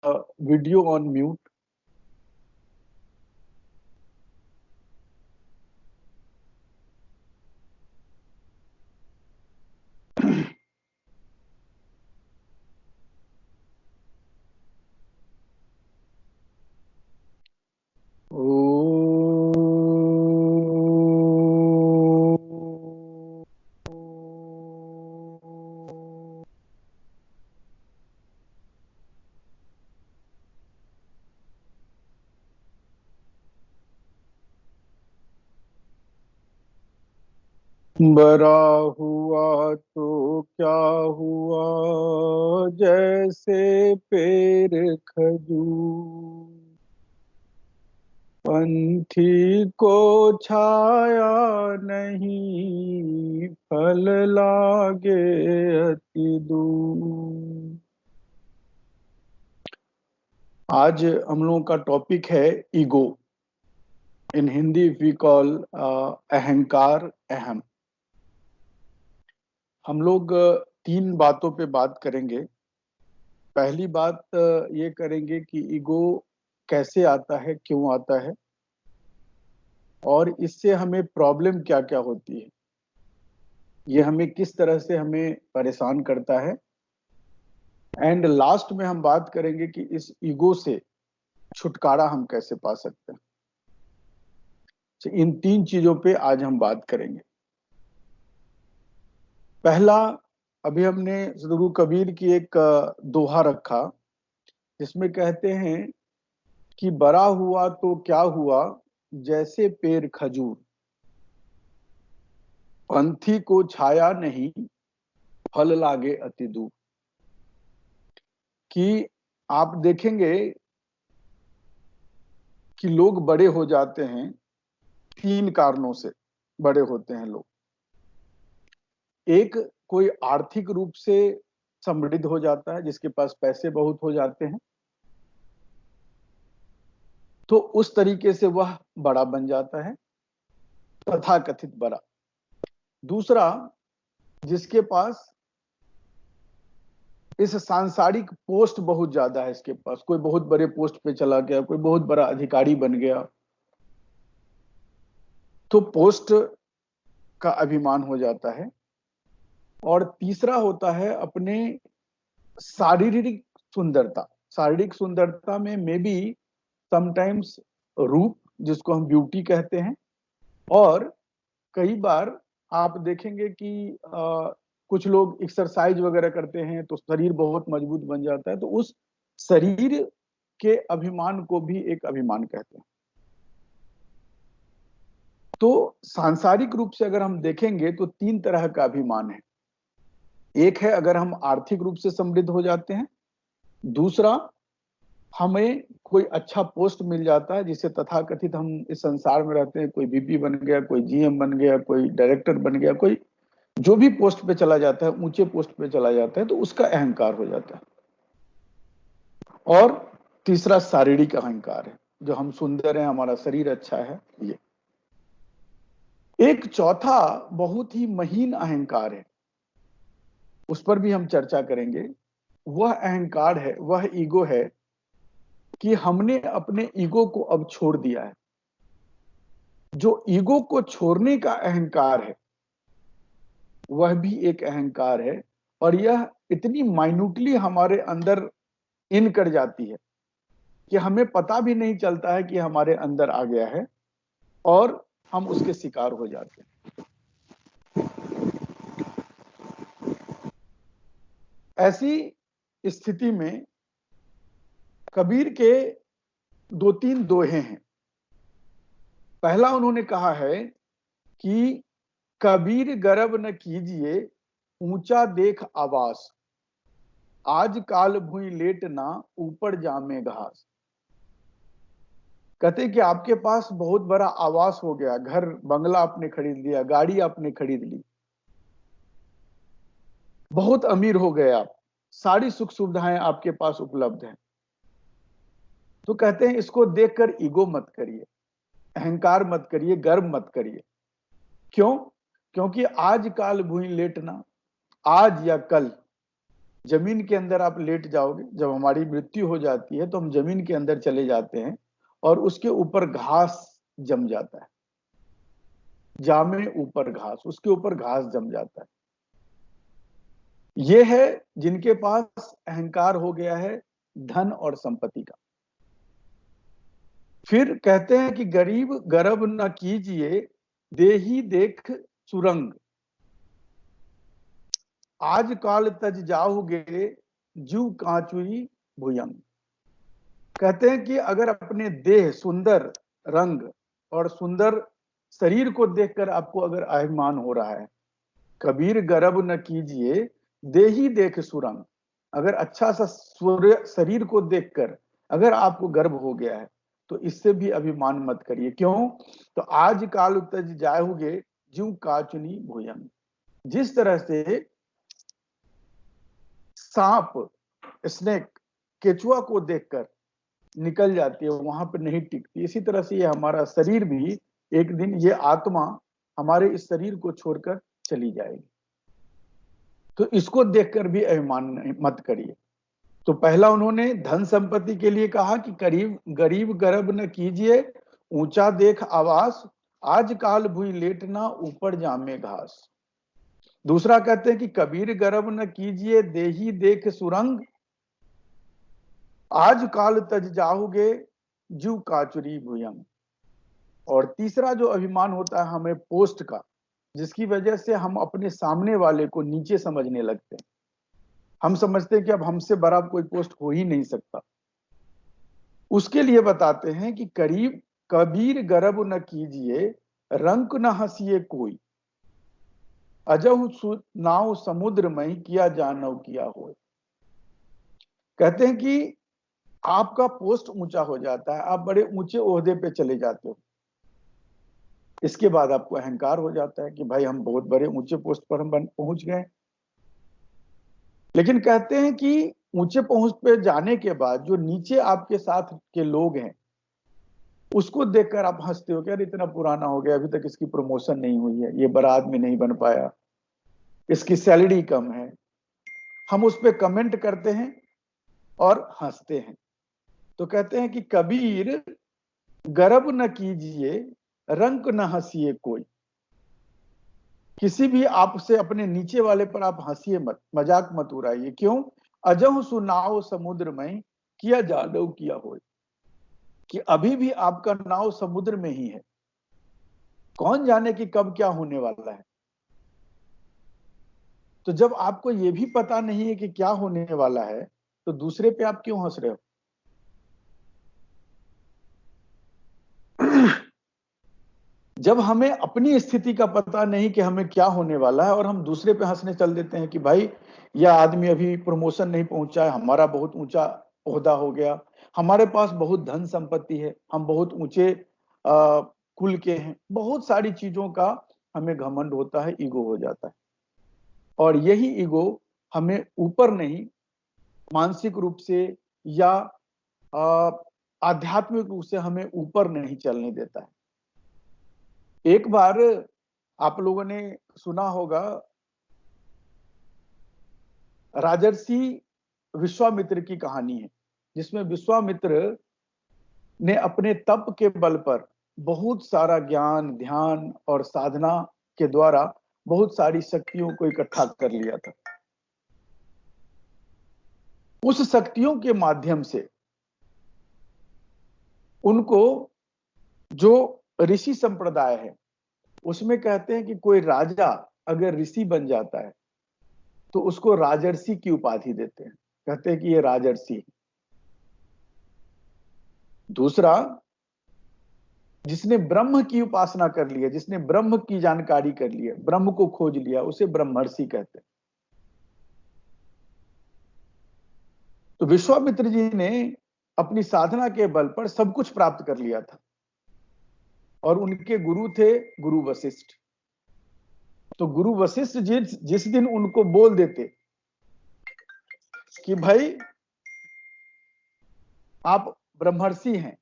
video on mute. बरा हुआ तो क्या हुआ, जैसे पेड़ खजूर, पंछी को छाया नहीं, फल लागे अति दूर। आज हम लोगों का टॉपिक है ego. In Hindi we call ahankar, aham. हम लोग तीन बातों पे बात करेंगे। पहली बात ये करेंगे कि ईगो कैसे आता है, क्यों आता है, और इससे हमें प्रॉब्लम क्या क्या होती है, ये हमें किस तरह से हमें परेशान करता है। एंड लास्ट में हम बात करेंगे कि इस ईगो से छुटकारा हम कैसे पा सकते हैं। तो इन तीन चीजों पे आज हम बात करेंगे। पहला, अभी हमने गुरु कबीर की एक दोहा रखा, जिसमें कहते हैं कि बड़ा हुआ तो क्या हुआ, जैसे पेड़ खजूर, पंथी को छाया नहीं, फल लागे अति दूर। कि आप देखेंगे कि लोग बड़े हो जाते हैं, तीन कारणों से बड़े होते हैं लोग। एक, कोई आर्थिक रूप से समृद्ध हो जाता है, जिसके पास पैसे बहुत हो जाते हैं, तो उस तरीके से वह बड़ा बन जाता है, तथाकथित बड़ा। दूसरा, जिसके पास इस सांसारिक पोस्ट बहुत ज्यादा है, इसके पास कोई बहुत बड़े पोस्ट पे चला गया, कोई बहुत बड़ा अधिकारी बन गया, तो पोस्ट का अभिमान हो जाता है। और तीसरा होता है अपने शारीरिक सुंदरता। शारीरिक सुंदरता में मे बी समटाइम्स रूप, जिसको हम ब्यूटी कहते हैं, और कई बार आप देखेंगे कि कुछ लोग एक्सरसाइज वगैरह करते हैं तो शरीर बहुत मजबूत बन जाता है, तो उस शरीर के अभिमान को भी एक अभिमान कहते हैं। तो सांसारिक रूप से अगर हम देखेंगे तो तीन तरह का अभिमान है। एक है अगर हम आर्थिक रूप से समृद्ध हो जाते हैं। दूसरा, हमें कोई अच्छा पोस्ट मिल जाता है, जिसे तथाकथित हम इस संसार में रहते हैं, कोई वीपी बन गया, कोई जीएम बन गया, कोई डायरेक्टर बन गया, कोई जो भी पोस्ट पे चला जाता है, ऊंचे पोस्ट पे चला जाता है, तो उसका अहंकार हो जाता है। और तीसरा शारीरिक अहंकार है, जो हम सुंदर हैं, हमारा शरीर अच्छा है, ये। एक चौथा बहुत ही महीन अहंकार है, उस पर भी हम चर्चा करेंगे। वह अहंकार है, वह ईगो है कि हमने अपने ईगो को अब छोड़ दिया है। जो ईगो को छोड़ने का अहंकार है, वह भी एक अहंकार है, और यह इतनी माइन्यूटली हमारे अंदर इन कर जाती है कि हमें पता भी नहीं चलता है कि हमारे अंदर आ गया है, और हम उसके शिकार हो जाते हैं। ऐसी स्थिति में कबीर के दो तीन दोहे हैं। पहला उन्होंने कहा है कि कबीर गर्व न कीजिए, ऊंचा देख आवास, आज काल भुई लेटना, ऊपर जामे घास। कहते कि आपके पास बहुत बड़ा आवास हो गया, घर बंगला आपने खरीद लिया, गाड़ी आपने खरीद ली, बहुत अमीर हो गए आप, सारी सुख सुविधाएं आपके पास उपलब्ध हैं, तो कहते हैं इसको देखकर ईगो मत करिए, अहंकार मत करिए, गर्व मत करिए। क्यों? क्योंकि आज काल भूई लेटना, आज या कल जमीन के अंदर आप लेट जाओगे, जब हमारी मृत्यु हो जाती है तो हम जमीन के अंदर चले जाते हैं और उसके ऊपर घास जम जाता है, जामे ऊपर घास, उसके ऊपर घास जम जाता है। ये है जिनके पास अहंकार हो गया है धन और संपत्ति का। फिर कहते हैं कि गरीब गर्व न कीजिए, देही देख सुरंग, आज काल तज जाओगे जू कांचुई भुयंग। कहते हैं कि अगर अपने देह, सुंदर रंग और सुंदर शरीर को देखकर आपको अगर अभिमान हो रहा है, कबीर गर्व न कीजिए देही देख सुरंग, अगर अच्छा सा शरीर को देखकर अगर आपको गर्व हो गया है तो इससे भी अभिमान मत करिए। क्यों? तो आज काल तज जाओगे जू काचुनी भुयंग। जिस तरह से सांप, स्नेक, केचुआ को देखकर निकल जाती है, वहां पर नहीं टिकती, इसी तरह से ये हमारा शरीर भी एक दिन, ये आत्मा हमारे इस शरीर को छोड़कर चली जाएगी। तो इसको देखकर भी अभिमान मत करिए। तो पहला उन्होंने धन संपत्ति के लिए कहा कि गरीब गर्व न कीजिए, ऊंचा देख आवास, आज काल भुई लेटना ऊपर जामे घास। दूसरा कहते हैं कि कबीर गर्व न कीजिए देही देख सुरंग, आज काल तज जाओगे जू काचुरी भुयंग। और तीसरा जो अभिमान होता है हमें पोस्ट का, जिसकी वजह से हम अपने सामने वाले को नीचे समझने लगते हैं। हम समझते हैं कि अब हमसे बड़ा कोई पोस्ट हो ही नहीं सकता। उसके लिए बताते हैं कि कबीर गर्व न कीजिए, रंक न हंसिए कोई, अजहु नाव समुद्र में किया जानव किया हो। कहते हैं कि आपका पोस्ट ऊंचा हो जाता है, आप बड़े ऊंचे ओहदे पे चले जाते हो, इसके बाद आपको अहंकार हो जाता है कि भाई हम बहुत बड़े ऊंचे पोस्ट पर हम पहुंच गए। लेकिन कहते हैं कि ऊंचे पहुंच पे जाने के बाद जो नीचे आपके साथ के लोग हैं उसको देखकर आप हंसते हो कि यार इतना पुराना हो गया, अभी तक इसकी प्रमोशन नहीं हुई है, ये बड़ा आदमी नहीं बन पाया, इसकी सैलरी कम है। हम उस पर कमेंट करते हैं और हंसते हैं। तो कहते हैं कि कबीर गर्व न कीजिए, रंक न हंसिए कोई। किसी भी आपसे अपने नीचे वाले पर आप हंसिए मत, मजाक मत उड़ाइए। क्यों? अजहु सुनाओ समुद्र में किया जादव किया हो, कि अभी भी आपका नाव समुद्र में ही है, कौन जाने कि कब क्या होने वाला है। तो जब आपको यह भी पता नहीं है कि क्या होने वाला है तो दूसरे पे आप क्यों हंस रहे हो? जब हमें अपनी स्थिति का पता नहीं कि हमें क्या होने वाला है और हम दूसरे पे हंसने चल देते हैं कि भाई यह आदमी अभी प्रमोशन नहीं पहुंचा है, हमारा बहुत ऊंचा ओहदा हो गया, हमारे पास बहुत धन संपत्ति है, हम बहुत ऊंचे कुल के हैं, बहुत सारी चीजों का हमें घमंड होता है, ईगो हो जाता है। और यही ईगो हमें ऊपर नहीं, मानसिक रूप से या आध्यात्मिक रूप से हमें ऊपर नहीं चलने देता है। एक बार आप लोगों ने सुना होगा, राजर्षि विश्वामित्र की कहानी है, जिसमें विश्वामित्र ने अपने तप के बल पर बहुत सारा ज्ञान, ध्यान और साधना के द्वारा बहुत सारी शक्तियों को इकट्ठा कर लिया था। उस शक्तियों के माध्यम से उनको, जो ऋषि संप्रदाय है उसमें कहते हैं कि कोई राजा अगर ऋषि बन जाता है तो उसको राजर्षि की उपाधि देते हैं, कहते हैं कि ये राजर्षि। दूसरा, जिसने ब्रह्म की उपासना कर लिया, जिसने ब्रह्म की जानकारी कर लिया, ब्रह्म को खोज लिया, उसे ब्रह्मर्षि कहते हैं। तो विश्वामित्र जी ने अपनी साधना के बल पर सब कुछ प्राप्त कर लिया था और उनके गुरु थे गुरु वशिष्ठ। तो गुरु वशिष्ठ जी जिस दिन उनको बोल देते कि भाई आप ब्रह्मर्षि हैं,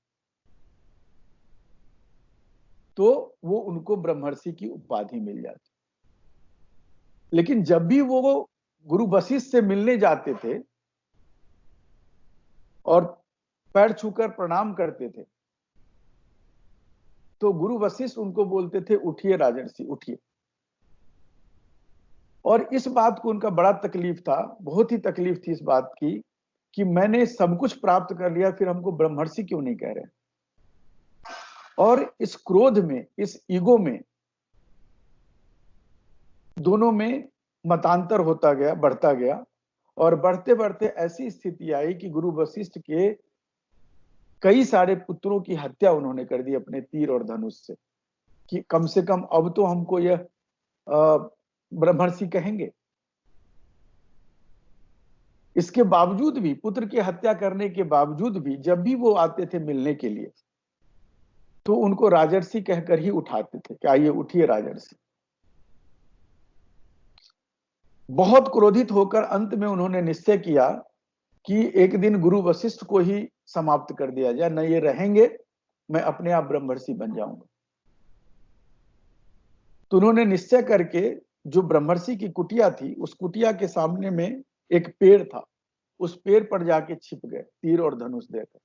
तो वो उनको ब्रह्मर्षि की उपाधि मिल जाती। लेकिन जब भी वो गुरु वशिष्ठ से मिलने जाते थे और पैर छूकर प्रणाम करते थे, तो गुरु वशिष्ठ उनको बोलते थे, उठिए राजर्षि उठिए। और इस बात को उनका बड़ा तकलीफ था, बहुत ही तकलीफ थी इस बात की कि मैंने सब कुछ प्राप्त कर लिया, फिर हमको ब्रह्मर्षि क्यों नहीं कह रहे। और इस क्रोध में, इस ईगो में दोनों में मतांतर होता गया, बढ़ता गया, और बढ़ते बढ़ते ऐसी स्थिति आई कि गुरु वशिष्ठ के कई सारे पुत्रों की हत्या उन्होंने कर दी अपने तीर और धनुष से, कि कम से कम अब तो हमको यह ब्रह्मर्षि कहेंगे। इसके बावजूद भी, पुत्र की हत्या करने के बावजूद भी, जब भी वो आते थे मिलने के लिए तो उनको राजर्षि कहकर ही उठाते थे कि आइए उठिए राजर्षि। बहुत क्रोधित होकर अंत में उन्होंने निश्चय किया कि एक दिन गुरु वशिष्ठ को ही समाप्त कर दिया जाए, न ये रहेंगे, मैं अपने आप ब्रह्मर्षि बन जाऊंगा। तो उन्होंने निश्चय करके, जो ब्रह्मर्षि की कुटिया थी, उस कुटिया के सामने में एक पेड़ था, उस पेड़ पर जाके छिप गए तीर और धनुष देकर।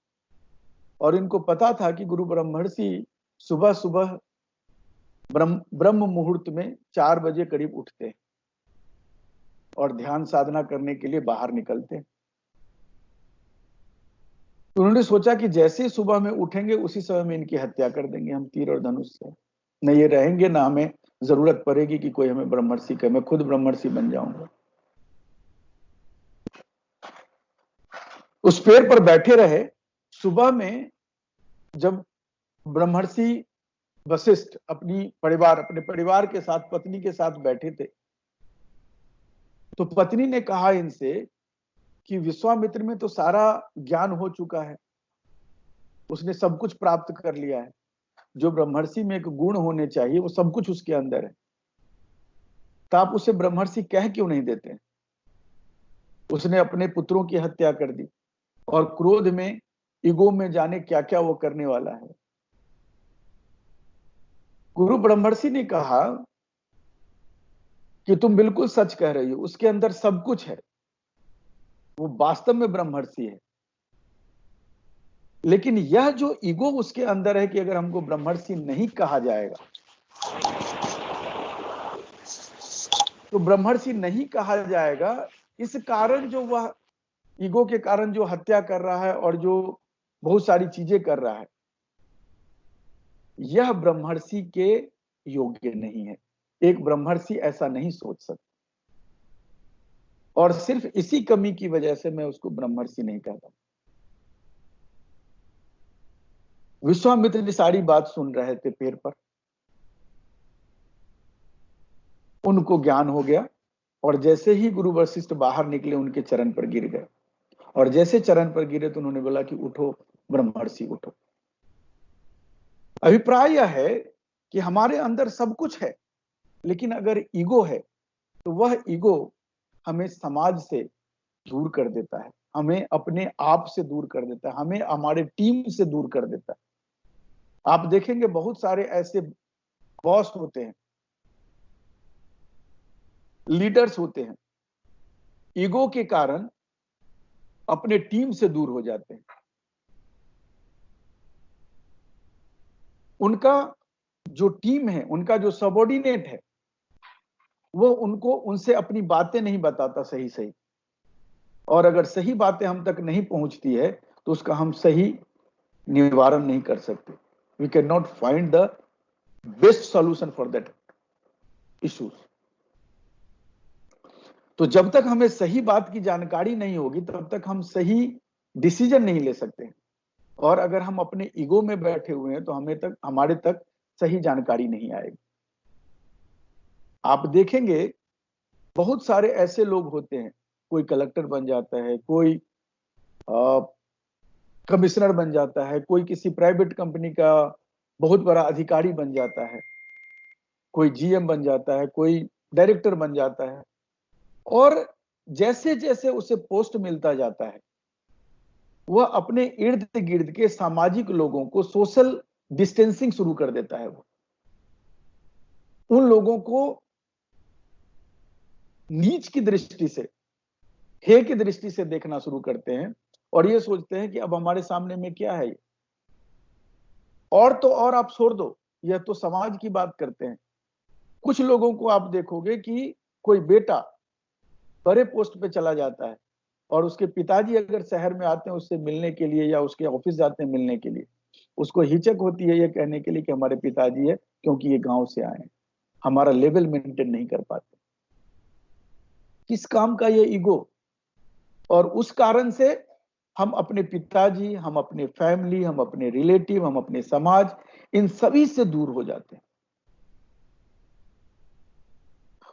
और इनको पता था कि गुरु ब्रह्मर्षि सुबह सुबह ब्रह्म मुहूर्त में 4 बजे करीब उठते हैं और ध्यान साधना करने के लिए बाहर निकलते हैं। तो उन्होंने सोचा कि जैसे ही सुबह में उठेंगे उसी समय में इनकी हत्या कर देंगे हम तीर और धनुष से, न ये रहेंगे, ना हमें जरूरत पड़ेगी कि कोई हमें ब्रह्मर्षि कहे, मैं खुद ब्रह्मर्षि बन जाऊंगा। उस पेड़ पर बैठे रहे। सुबह में जब ब्रह्मर्षि वशिष्ठ अपने परिवार के साथ, पत्नी के साथ बैठे थे, तो पत्नी ने कहा इनसे कि विश्वामित्र में तो सारा ज्ञान हो चुका है, उसने सब कुछ प्राप्त कर लिया है, जो ब्रह्मर्षि में एक गुण होने चाहिए वो सब कुछ उसके अंदर है, तो आप उसे ब्रह्मर्षि कह क्यों नहीं देते। उसने अपने पुत्रों की हत्या कर दी और क्रोध में, ईगो में जाने क्या क्या वो करने वाला है। गुरु ब्रह्मर्षि ने कहा कि तुम बिल्कुल सच कह रही हो, उसके अंदर सब कुछ है, वो वास्तव में ब्रह्मर्षि है। लेकिन यह जो ईगो उसके अंदर है कि अगर हमको ब्रह्मर्षि नहीं कहा जाएगा, तो ब्रह्मर्षि नहीं कहा जाएगा, इस कारण जो वह ईगो के कारण जो हत्या कर रहा है और जो बहुत सारी चीजें कर रहा है, यह ब्रह्मर्षि के योग्य नहीं है। एक ब्रह्मर्षि ऐसा नहीं सोच सकता, और सिर्फ इसी कमी की वजह से मैं उसको ब्रह्मर्षि नहीं कहता। विश्वामित्र सारी बात सुन रहे थे पेड़ पर, उनको ज्ञान हो गया, और जैसे ही गुरु वशिष्ठ बाहर निकले उनके चरण पर गिर गए, और जैसे चरण पर गिरे तो उन्होंने बोला कि उठो ब्रह्मर्षि उठो। अभिप्राय यह है कि हमारे अंदर सब कुछ है, लेकिन अगर ईगो है तो वह ईगो हमें समाज से दूर कर देता है, हमें अपने आप से दूर कर देता है, हमें हमारे टीम से दूर कर देता है। आप देखेंगे बहुत सारे ऐसे बॉस होते हैं, लीडर्स होते हैं, ईगो के कारण अपने टीम से दूर हो जाते हैं। उनका जो टीम है, उनका जो सबऑर्डिनेट है, वो उनसे अपनी बातें नहीं बताता सही सही, और अगर सही बातें हम तक नहीं पहुंचती है तो उसका हम सही निवारण नहीं कर सकते। We can not find the best solution for that issues. तो जब तक हमें सही बात की जानकारी नहीं होगी तब तक हम सही डिसीजन नहीं ले सकते, और अगर हम अपने ईगो में बैठे हुए हैं तो हमारे तक सही जानकारी नहीं आएगी। आप देखेंगे बहुत सारे ऐसे लोग होते हैं, कोई कलेक्टर बन जाता है, कोई कमिश्नर बन जाता है, कोई किसी प्राइवेट कंपनी का बहुत बड़ा अधिकारी बन जाता है, कोई जीएम बन जाता है, कोई डायरेक्टर बन जाता है, और जैसे जैसे उसे पोस्ट मिलता जाता है वह अपने इर्द गिर्द के सामाजिक लोगों को सोशल डिस्टेंसिंग शुरू कर देता है। वो उन लोगों को नीच की दृष्टि से, हे की दृष्टि से देखना शुरू करते हैं और ये सोचते हैं कि अब हमारे सामने में क्या है ये। और तो और आप छोड़ दो, यह तो समाज की बात करते हैं। कुछ लोगों को आप देखोगे कि कोई बेटा बड़े पोस्ट पे चला जाता है और उसके पिताजी अगर शहर में आते हैं उससे मिलने के लिए या उसके ऑफिस जाते हैं मिलने के लिए, उसको हिचक होती है ये कहने के लिए कि हमारे पिताजी है, क्योंकि ये गांव से आए हैं, हमारा लेवल मेंटेन नहीं कर पाते। किस काम का ये ईगो। और उस कारण से हम अपने पिताजी, हम अपने फैमिली, हम अपने रिलेटिव, हम अपने समाज, इन सभी से दूर हो जाते हैं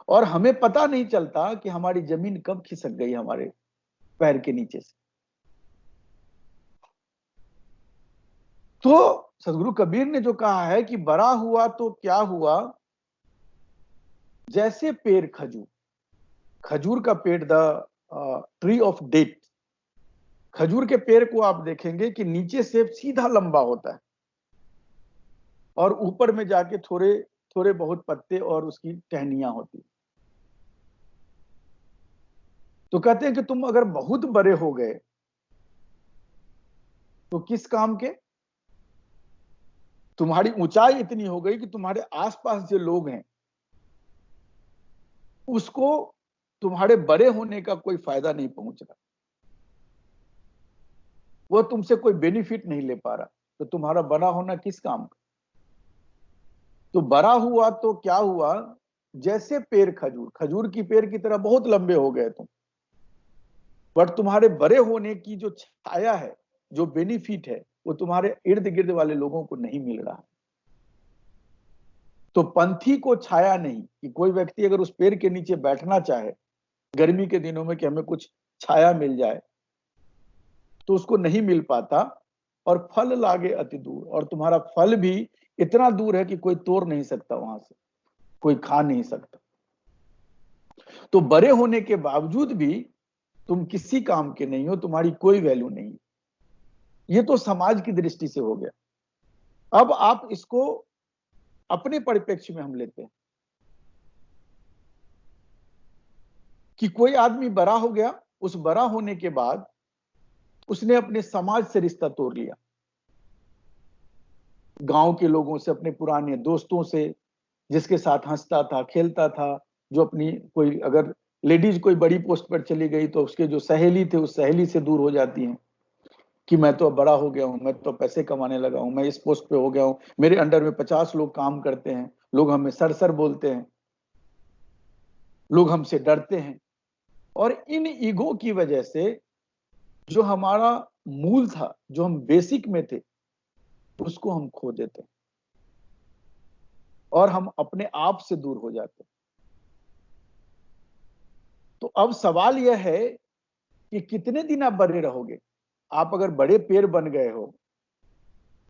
और हमें पता नहीं चलता कि हमारी जमीन कब खिसक गई हमारे पैर के नीचे से। तो सदगुरु कबीर ने जो कहा है कि बड़ा हुआ तो क्या हुआ, जैसे पेड़ खजूर, खजूर का पेड़, द ट्री ऑफ डेट, खजूर के पेड़ को आप देखेंगे कि नीचे से सीधा लंबा होता है और ऊपर में जाके थोड़े थोड़े बहुत पत्ते और उसकी टहनियां होती। तो कहते हैं कि तुम अगर बहुत बड़े हो गए तो किस काम के, तुम्हारी ऊंचाई इतनी हो गई कि तुम्हारे आसपास जो लोग हैं उसको तुम्हारे बड़े होने का कोई फायदा नहीं पहुंच रहा, वो तुमसे कोई बेनिफिट नहीं ले पा रहा, तो तुम्हारा बड़ा होना किस काम का। तो बड़ा हुआ तो क्या हुआ, जैसे पेड़ खजूर, खजूर की पेड़ की तरह बहुत लंबे हो गए तुम, बट तुम्हारे बड़े होने की जो छाया है, जो बेनिफिट है, वो तुम्हारे इर्द गिर्द वाले लोगों को नहीं मिल रहा। तो पंथी को छाया नहीं, कि कोई व्यक्ति अगर उस पेड़ के नीचे बैठना चाहे गर्मी के दिनों में कि हमें कुछ छाया मिल जाए, तो उसको नहीं मिल पाता और फल लागे अति दूर, और तुम्हारा फल भी इतना दूर है कि कोई तोड़ नहीं सकता, वहां से कोई खा नहीं सकता। तो बड़े होने के बावजूद भी तुम किसी काम के नहीं हो, तुम्हारी कोई वैल्यू नहीं। ये तो समाज की दृष्टि से हो गया। अब आप इसको अपने परिप्रेक्ष्य में हम लेते हैं कि कोई आदमी बड़ा हो गया, उस बड़ा होने के बाद उसने अपने समाज से रिश्ता तोड़ लिया, गांव के लोगों से, अपने पुराने दोस्तों से, जिसके साथ हंसता था खेलता था, जो अपनी कोई अगर लेडीज कोई बड़ी पोस्ट पर चली गई तो उसके जो सहेली थे उस सहेली से दूर हो जाती हैं कि मैं तो अब बड़ा हो गया हूं, मैं तो पैसे कमाने लगा हूं, मैं इस पोस्ट पे हो गया हूं, मेरे अंडर में 50 लोग काम करते हैं, लोग हमें सर सर बोलते हैं, लोग हमसे डरते हैं। और इन ईगो की वजह से जो हमारा मूल था, जो हम बेसिक में थे, उसको हम खो देते हैं और हम अपने आप से दूर हो जाते हैं। तो अब सवाल यह है कि कितने दिन आप बड़े रहोगे। आप अगर बड़े पेड़ बन गए हो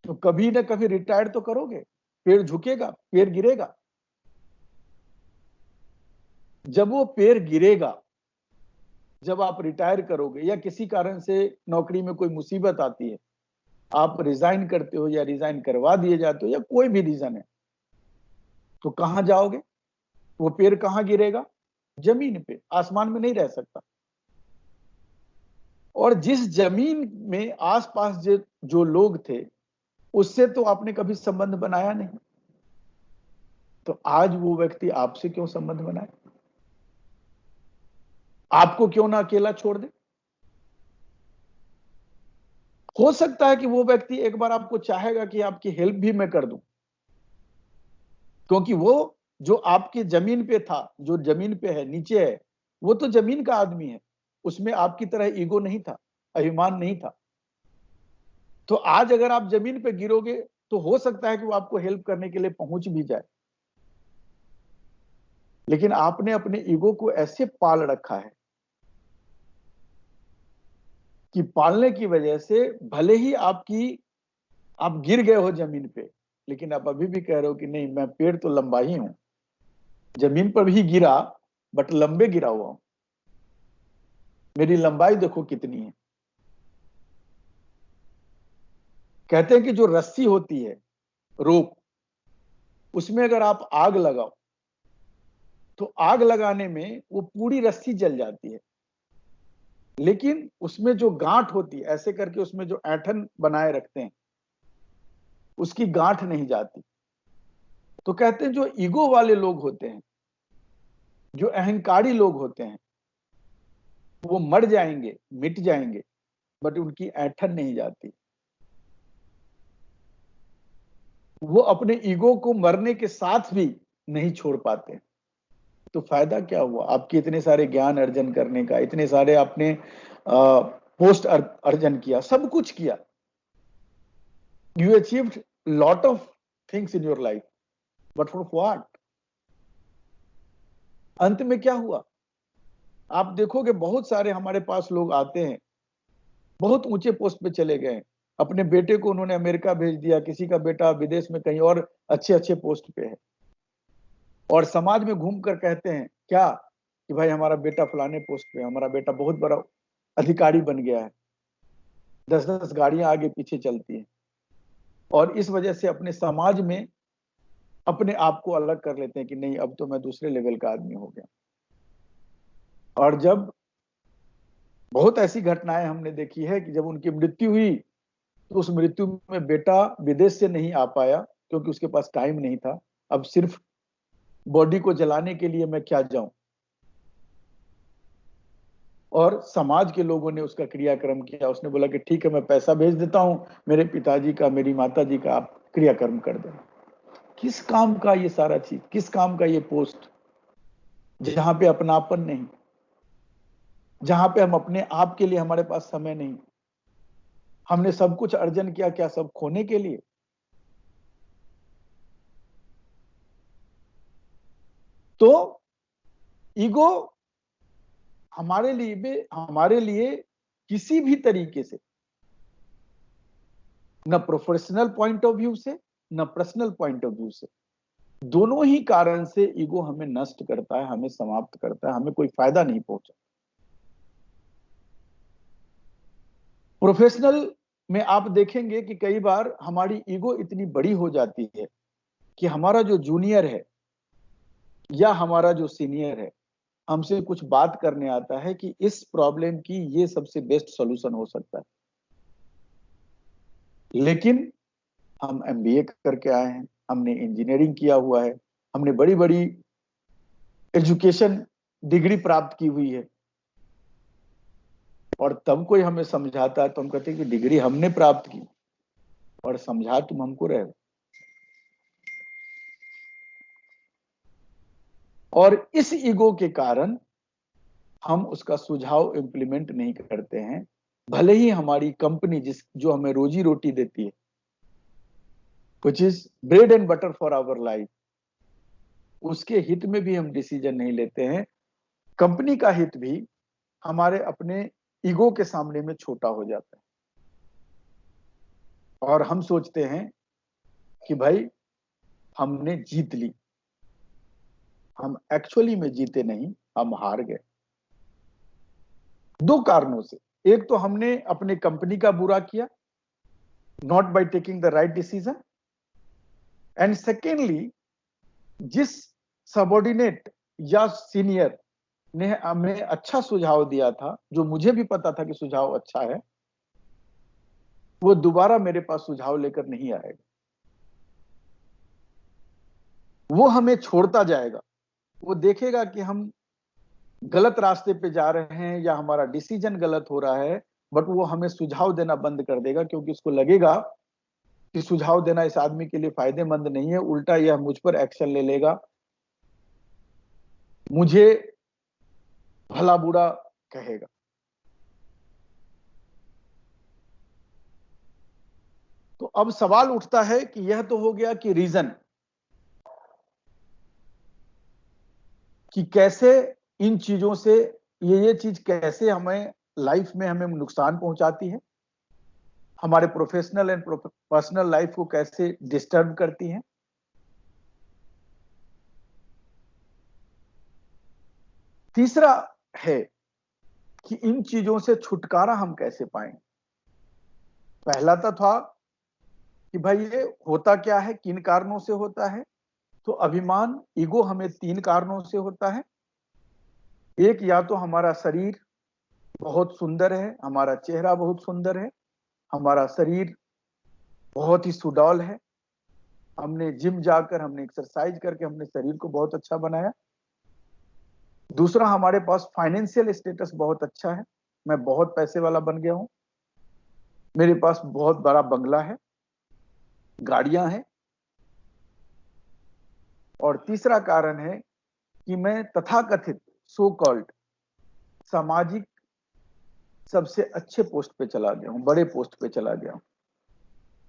तो कभी ना कभी रिटायर तो करोगे, पेड़ झुकेगा, पेड़ गिरेगा। जब वो पेड़ गिरेगा, जब आप रिटायर करोगे या किसी कारण से नौकरी में कोई मुसीबत आती है, आप रिजाइन करते हो या रिजाइन करवा दिए जाते हो या कोई भी रीजन है, तो कहां जाओगे। वो पेड़ कहां गिरेगा, जमीन पे, आसमान में नहीं रह सकता। और जिस जमीन में आसपास जो लोग थे उससे तो आपने कभी संबंध बनाया नहीं, तो आज वो व्यक्ति आपसे क्यों संबंध बनाए, आपको क्यों ना अकेला छोड़ दे। हो सकता है कि वो व्यक्ति एक बार आपको चाहेगा कि आपकी हेल्प भी मैं कर दूं, क्योंकि वो जो आपकी जमीन पे था, जो जमीन पे है, नीचे है, वो तो जमीन का आदमी है, उसमें आपकी तरह ईगो नहीं था, अभिमान नहीं था। तो आज अगर आप जमीन पे गिरोगे तो हो सकता है कि वो आपको हेल्प करने के लिए पहुंच भी जाए, लेकिन आपने अपने ईगो को ऐसे पाल रखा है कि पालने की वजह से भले ही आप गिर गए हो जमीन पे, लेकिन आप अभी भी कह रहे हो कि नहीं, मैं पेड़ तो लंबा ही हूं, जमीन पर भी गिरा बट लंबे गिरा हुआ हूं, मेरी लंबाई देखो कितनी है। कहते हैं कि जो रस्सी होती है, रोप, उसमें अगर आप आग लगाओ तो आग लगाने में वो पूरी रस्सी जल जाती है, लेकिन उसमें जो गांठ होती है, ऐसे करके उसमें जो ऐंठन बनाए रखते हैं, उसकी गांठ नहीं जाती। तो कहते हैं जो ईगो वाले लोग होते हैं, जो अहंकारी लोग होते हैं, वो मर जाएंगे, मिट जाएंगे, बट उनकी ऐंठन नहीं जाती। वो अपने ईगो को मरने के साथ भी नहीं छोड़ पाते। तो फायदा क्या हुआ आपके इतने सारे ज्ञान अर्जन करने का, इतने सारे आपने पोस्ट अर्जन किया, सब कुछ किया, you achieved lot of things in your life, but for what? अंत में क्या हुआ? आप देखोगे बहुत सारे हमारे पास लोग आते हैं, बहुत ऊंचे पोस्ट पे चले गए, अपने बेटे को उन्होंने अमेरिका भेज दिया, किसी का बेटा विदेश में कहीं और अच्छे अच्छे पोस्ट पे है, और समाज में घूमकर कहते हैं क्या कि भाई हमारा बेटा फलाने पोस्ट पे है, हमारा बेटा बहुत बड़ा अधिकारी बन गया है, 10-10 गाड़ियां आगे पीछे चलती हैं, और इस वजह से अपने समाज में अपने आप को अलग कर लेते हैं कि नहीं अब तो मैं दूसरे लेवल का आदमी हो गया। और जब बहुत ऐसी घटनाएं हमने देखी है कि जब उनकी मृत्यु हुई, तो उस मृत्यु में बेटा विदेश से नहीं आ पाया क्योंकि उसके पास टाइम नहीं था, अब सिर्फ बॉडी को जलाने के लिए मैं क्या जाऊं, और समाज के लोगों ने उसका क्रियाक्रम किया। उसने बोला कि ठीक है मैं पैसा भेज देता हूं, मेरे पिताजी का, मेरी माताजी का आप क्रियाक्रम कर देना। किस काम का ये सारा चीज, किस काम का ये पोस्ट, जहां पे अपनापन नहीं, जहां पे हम अपने आप के लिए हमारे पास समय नहीं, हमने सब कुछ अर्जन किया, क्या सब खोने के लिए? तो ईगो हमारे लिए किसी भी तरीके से, न प्रोफेशनल पॉइंट ऑफ व्यू से, न पर्सनल पॉइंट ऑफ व्यू से, दोनों ही कारण से ईगो हमें नष्ट करता है, हमें समाप्त करता है, हमें कोई फायदा नहीं पहुंचा। प्रोफेशनल में आप देखेंगे कि कई बार हमारी ईगो इतनी बड़ी हो जाती है कि हमारा जो जूनियर है या हमारा जो सीनियर है हमसे कुछ बात करने आता है कि इस प्रॉब्लम की ये सबसे बेस्ट सॉल्यूशन हो सकता है, लेकिन हम एमबीए करके आए हैं, हमने इंजीनियरिंग किया हुआ है, हमने बड़ी बड़ी एजुकेशन डिग्री प्राप्त की हुई है, और तब कोई हमें समझाता है तो हम कहते हैं कि डिग्री हमने प्राप्त की और समझा तुम हमको रहे हो। और इस ईगो के कारण हम उसका सुझाव इंप्लीमेंट नहीं करते हैं, भले ही हमारी कंपनी जो हमें रोजी रोटी देती है, which is bread and butter for our life, उसके हित में भी हम डिसीजन नहीं लेते हैं। कंपनी का हित भी हमारे अपने ईगो के सामने में छोटा हो जाता है, और हम सोचते हैं कि भाई हमने जीत ली। हम एक्चुअली में जीते नहीं, हम हार गए, दो कारणों से। एक तो हमने अपने कंपनी का बुरा किया, not by taking the right decision, and secondly जिस सबॉर्डिनेट या सीनियर ने हमें अच्छा सुझाव दिया था, जो मुझे भी पता था कि सुझाव अच्छा है, वो दोबारा मेरे पास सुझाव लेकर नहीं आएगा, वो हमें छोड़ता जाएगा। वो देखेगा कि हम गलत रास्ते पे जा रहे हैं या हमारा डिसीजन गलत हो रहा है, बट वो हमें सुझाव देना बंद कर देगा, क्योंकि उसको लगेगा कि सुझाव देना इस आदमी के लिए फायदेमंद नहीं है, उल्टा यह मुझ पर एक्शन ले लेगा, मुझे भला बुरा कहेगा। तो अब सवाल उठता है कि यह तो हो गया कि रीजन, कि कैसे इन चीजों से ये चीज कैसे हमें लाइफ में हमें नुकसान पहुंचाती है, हमारे प्रोफेशनल एंड पर्सनल लाइफ को कैसे डिस्टर्ब करती है। तीसरा है कि इन चीजों से छुटकारा हम कैसे पाएं। पहला तो था कि भाई ये होता क्या है, किन कारणों से होता है, तो अभिमान, ईगो हमें 3 कारणों से होता है। एक, या तो हमारा शरीर बहुत सुंदर है, हमारा चेहरा बहुत सुंदर है, हमारा शरीर बहुत ही सुडौल है, हमने जिम जाकर, हमने एक्सरसाइज करके हमने शरीर को बहुत अच्छा बनाया। दूसरा, हमारे पास फाइनेंशियल स्टेटस बहुत अच्छा है, मैं बहुत पैसे वाला बन गया हूं, मेरे पास बहुत बड़ा बंगला है, गाड़ियां हैं। और तीसरा कारण है कि मैं तथाकथित सो कॉल्ड सामाजिक सबसे अच्छे पोस्ट पे चला गया हूं, बड़े पोस्ट पे चला गया हूं।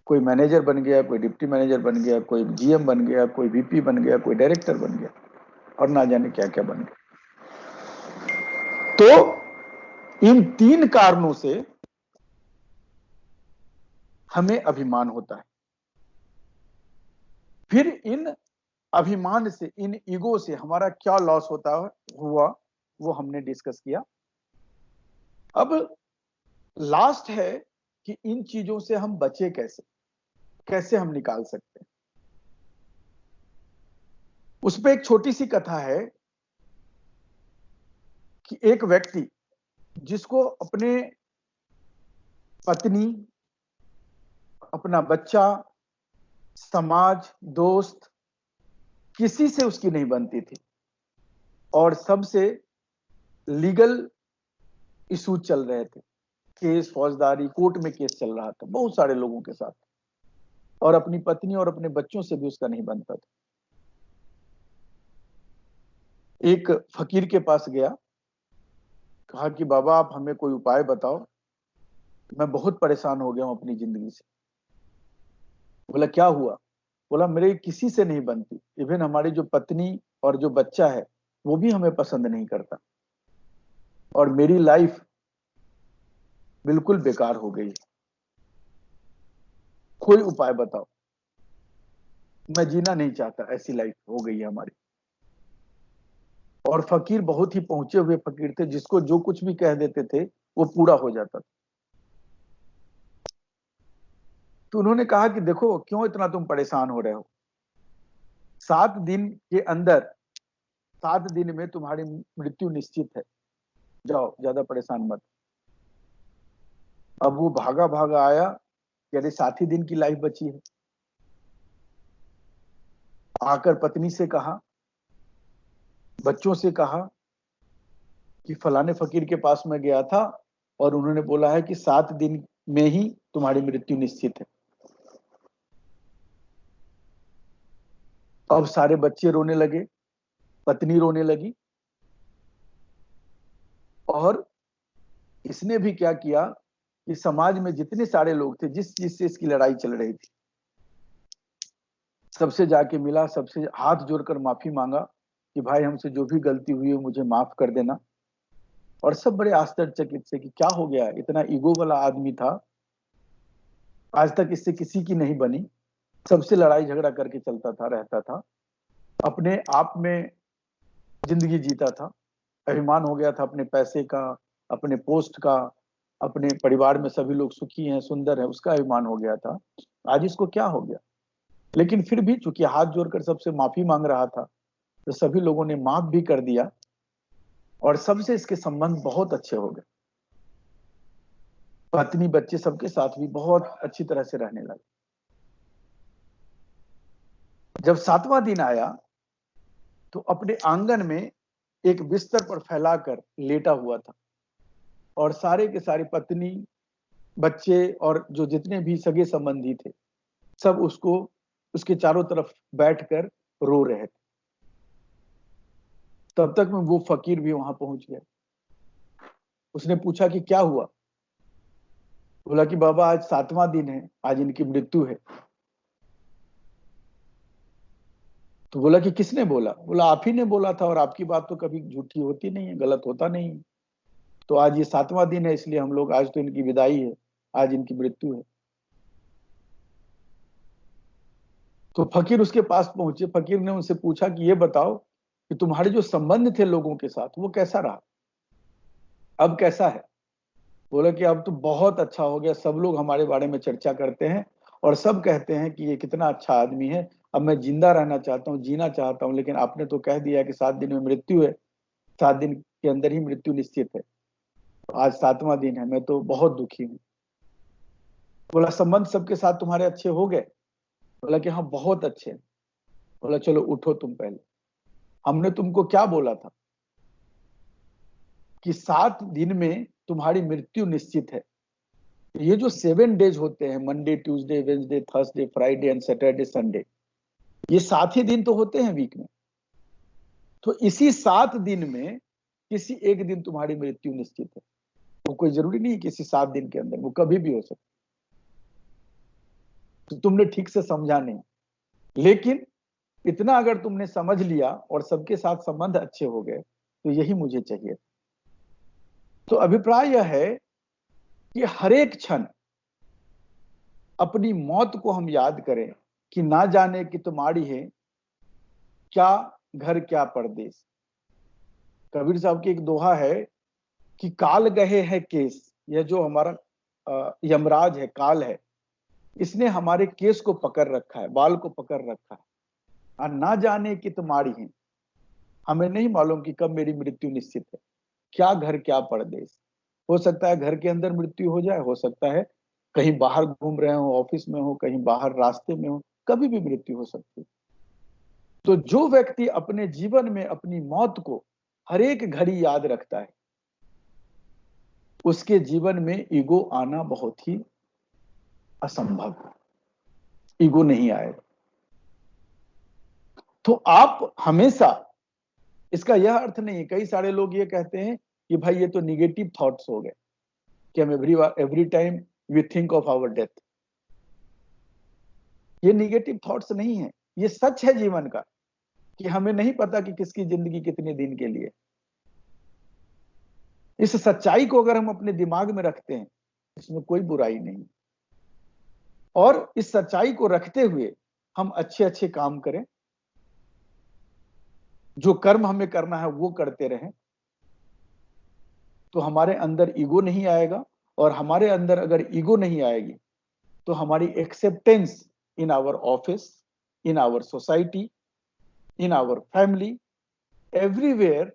कोई मैनेजर बन गया, कोई डिप्टी मैनेजर बन गया, कोई जीएम बन गया, कोई वीपी बन गया, कोई डायरेक्टर बन गया, और ना जाने क्या क्या बन गया। तो इन 3 कारणों से हमें अभिमान होता है। फिर इन अभिमान से, इन ईगो से हमारा क्या लॉस होता हुआ, वो हमने डिस्कस किया। अब लास्ट है कि इन चीजों से हम बचे कैसे, कैसे हम निकाल सकते हैं। उस पर एक छोटी सी कथा है कि एक व्यक्ति जिसको अपने पत्नी, अपना बच्चा, समाज, दोस्त, किसी से उसकी नहीं बनती थी, और सबसे लीगल इशू चल रहे थे, केस, फौजदारी, कोर्ट में केस चल रहा था बहुत सारे लोगों के साथ, और अपनी पत्नी और अपने बच्चों से भी उसका नहीं बनता था। एक फकीर के पास गया, कहा कि बाबा आप हमें कोई उपाय बताओ, मैं बहुत परेशान हो गया हूं अपनी जिंदगी से। बोला क्या हुआ? बोला मेरे किसी से नहीं बनती, इवन हमारी जो पत्नी और जो बच्चा है वो भी हमें पसंद नहीं करता, और मेरी लाइफ बिल्कुल बेकार हो गई है, कोई उपाय बताओ, मैं जीना नहीं चाहता, ऐसी लाइफ हो गई है हमारी। और फकीर बहुत ही पहुंचे हुए फकीर थे, जिसको जो कुछ भी कह देते थे वो पूरा हो जाता था। तो उन्होंने कहा कि देखो क्यों इतना तुम परेशान हो रहे हो, 7 दिन के अंदर, 7 दिन में तुम्हारी मृत्यु निश्चित है, जाओ ज्यादा परेशान मत। अब वो भागा भागा आया, यानी 7 ही दिन की लाइफ बची है। आकर पत्नी से कहा, बच्चों से कहा कि फलाने फकीर के पास मैं गया था और उन्होंने बोला है कि 7 दिन में ही तुम्हारी मृत्यु निश्चित है। अब सारे बच्चे रोने लगे, पत्नी रोने लगी, और इसने भी क्या किया कि समाज में जितने सारे लोग थे, जिस जिससे इसकी लड़ाई चल रही थी, सबसे जाके मिला, सबसे हाथ जोड़कर माफी मांगा कि भाई हमसे जो भी गलती हुई है मुझे माफ कर देना। और सब बड़े आश्चर्यचकित से कि क्या हो गया, इतना ईगो वाला आदमी था, आज तक इससे किसी की नहीं बनी, सबसे लड़ाई झगड़ा करके चलता था, रहता था, अपने आप में जिंदगी जीता था, अभिमान हो गया था अपने पैसे का, अपने पोस्ट का, अपने परिवार में सभी लोग सुखी हैं, सुंदर है, उसका अभिमान हो गया था। आज इसको क्या हो गया? लेकिन फिर भी चूंकि हाथ जोड़कर सबसे माफी मांग रहा था, तो सभी लोगों ने माफ भी कर दिया, और सबसे इसके संबंध बहुत अच्छे हो गए। पत्नी, बच्चे, सबके साथ भी बहुत अच्छी तरह से रहने लगे। जब 7वां दिन आया तो अपने आंगन में एक बिस्तर पर फैलाकर लेटा हुआ था, और सारे के सारे पत्नी, बच्चे और जो जितने भी सगे संबंधी थे, सब उसको, उसके चारों तरफ बैठकर रो रहे थे। तब तक में वो फकीर भी वहां पहुंच गया। उसने पूछा कि क्या हुआ? बोला कि बाबा आज 7वां दिन है, आज इनकी मृत्यु है। तो बोला कि किसने बोला? बोला आप ही ने बोला था, और आपकी बात तो कभी झूठी होती नहीं है, गलत होता नहीं है। तो आज ये 7वां दिन है, इसलिए हम लोग, आज तो इनकी विदाई है, आज इनकी मृत्यु है। तो फकीर उसके पास पहुंचे, फकीर ने उनसे पूछा कि ये बताओ कि तुम्हारे जो संबंध थे लोगों के साथ वो कैसा रहा, अब कैसा है? बोला कि अब तो बहुत अच्छा हो गया, सब लोग हमारे बारे में चर्चा करते हैं और सब कहते हैं कि ये कितना अच्छा आदमी है, अब मैं जिंदा रहना चाहता हूँ, जीना चाहता हूँ, लेकिन आपने तो कह दिया कि 7 दिन में मृत्यु है, 7 दिन के अंदर ही मृत्यु निश्चित है। तो आज 7वां दिन है, मैं तो बहुत दुखी हूँ। बोला संबंध सबके साथ तुम्हारे अच्छे हो गए? बोला कि हाँ बहुत अच्छे। बोला चलो उठो तुम पहले, हमने तुमको क्या बोला था कि 7 दिन में तुम्हारी मृत्यु निश्चित है। ये जो 7 डेज होते हैं, Monday, Tuesday, Wednesday, Thursday, Friday and Saturday, Sunday, ये 7 ही दिन तो होते हैं वीक में। तो इसी 7 दिन में किसी एक दिन तुम्हारी मृत्यु निश्चित है। वो कोई जरूरी नहीं है किसी 7 दिन के अंदर, वो कभी भी हो सकता। तो तुमने ठीक से समझा नहीं, लेकिन इतना अगर तुमने समझ लिया और सबके साथ संबंध अच्छे हो गए, तो यही मुझे चाहिए। तो अभिप्राय यह है कि हर एक क्षण अपनी मौत को हम याद करें कि ना जाने कि तुम्हारी है क्या घर क्या परदेश। कबीर साहब की एक दोहा है कि काल गहे है केस, यह जो हमारा यमराज है, काल है, इसने हमारे केस को पकड़ रखा है, बाल को पकड़ रखा है, और ना जाने कि तुम्हारी है, हमें नहीं मालूम कि कब मेरी मृत्यु निश्चित है, क्या घर क्या परदेश। हो सकता है घर के अंदर मृत्यु हो जाए, हो सकता है कहीं बाहर घूम रहे हो, ऑफिस में हो, कहीं बाहर रास्ते में हो, कभी भी मृत्यु हो सकती है। तो जो व्यक्ति अपने जीवन में अपनी मौत को हर एक घड़ी याद रखता है, उसके जीवन में ईगो आना बहुत ही असंभव है, ईगो नहीं आएगा। तो आप हमेशा, इसका यह अर्थ नहीं है, कई सारे लोग ये कहते हैं कि भाई ये तो निगेटिव थॉट्स हो गए कि हम every time we think of our death. ये निगेटिव थॉट्स नहीं है, ये सच है जीवन का कि हमें नहीं पता कि किसकी जिंदगी कितने दिन के लिए। इस सच्चाई को अगर हम अपने दिमाग में रखते हैं, इसमें कोई बुराई नहीं, और इस सच्चाई को रखते हुए हम अच्छे अच्छे काम करें, जो कर्म हमें करना है वो करते रहें, तो हमारे अंदर ईगो नहीं आएगा। और हमारे अंदर अगर ईगो नहीं आएगी तो हमारी acceptance in our office, in our society, in our family, everywhere